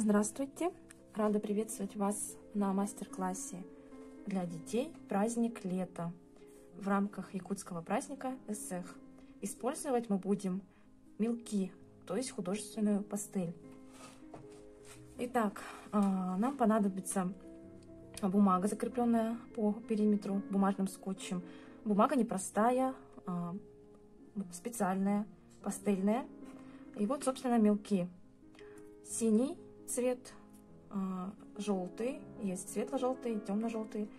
Здравствуйте! Рада приветствовать вас на мастер-классе для детей «Праздник лета» в рамках якутского праздника Эсэх. Использовать мы будем мелки, то есть художественную пастель. Итак, нам понадобится бумага, закрепленная по периметру бумажным скотчем. Бумага непростая, специальная, пастельная. И вот, собственно, мелки. Синий цвет, желтый, есть светло-желтый, темно-желтый,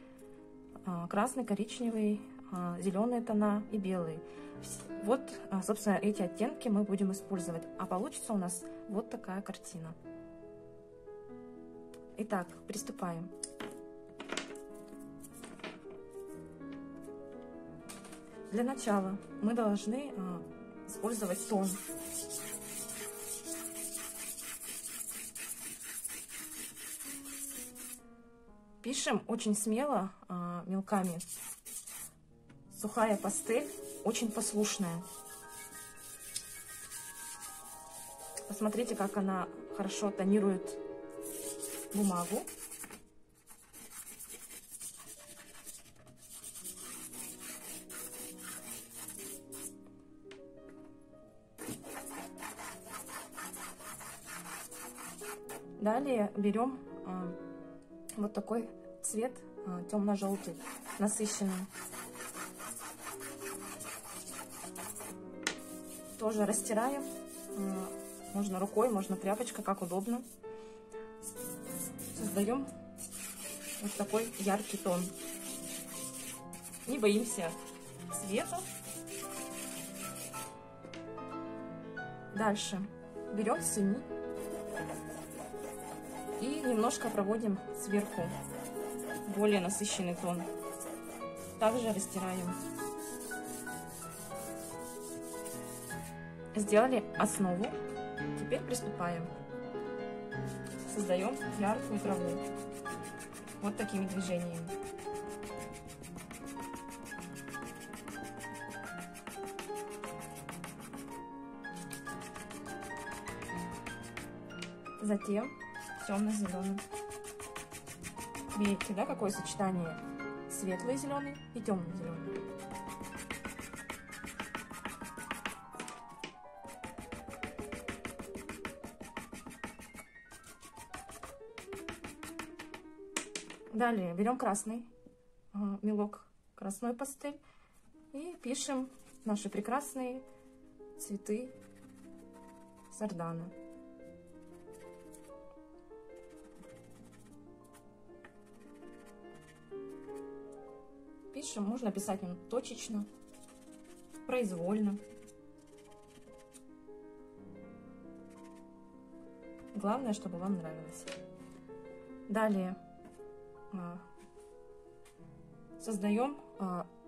красный, коричневый, зеленые тона и белый. Вот, собственно, эти оттенки мы будем использовать. А получится у нас вот такая картина. Итак, приступаем. Для начала мы должны использовать тон. Пишем очень смело мелками. Сухая пастель, очень послушная. Посмотрите, как она хорошо тонирует бумагу. Далее берем вот такой цвет, темно-желтый, насыщенный. Тоже растираем, можно рукой, можно тряпочкой, как удобно. Создаем вот такой яркий тон. Не боимся цвета. Дальше берем синий и немножко проводим сверху более насыщенный тон. Также растираем. Сделали основу. Теперь приступаем. Создаем яркую траву. Вот такими движениями. Затем темно-зеленый. Видите, да, какое сочетание? Светлый зеленый и темный зеленый. Далее берем красный мелок, красную пастель и пишем наши прекрасные цветы сардана. Пишем, можно писать точечно, произвольно. Главное, чтобы вам нравилось. Далее создаем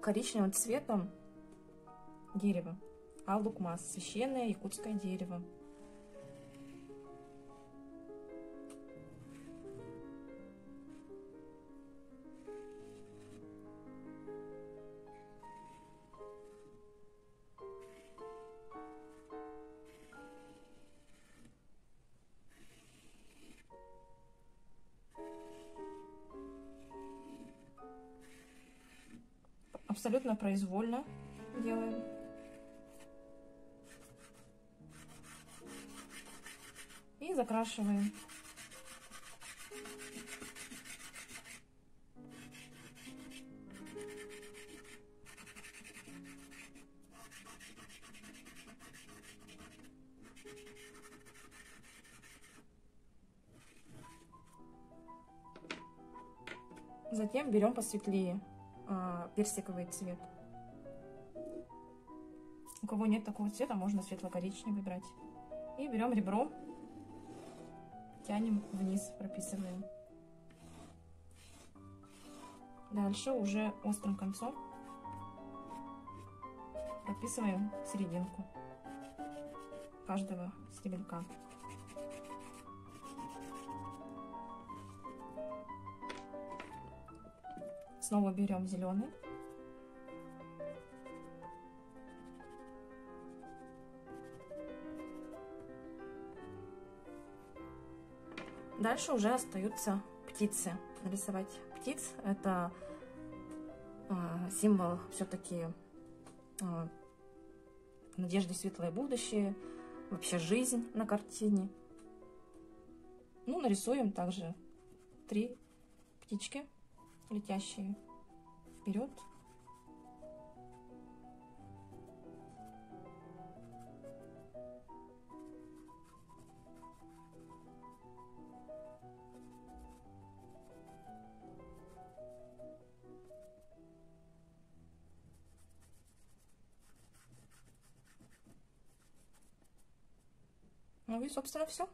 коричневым цветом дерево. Алдукмас, священное якутское дерево. Абсолютно произвольно делаем. И закрашиваем. Затем берем посветлее персиковый цвет. У кого нет такого цвета, можно светло-коричневый брать. И берем ребро, тянем вниз, прописываем. Дальше уже острым концом прописываем серединку каждого стебелька. Снова берем зеленый. Дальше уже остаются птицы. Нарисовать птиц — это символ все-таки надежды, светлое будущее, вообще жизнь на картине. Ну, нарисуем также 3 птички, летящие вперед. Ну и, собственно, все.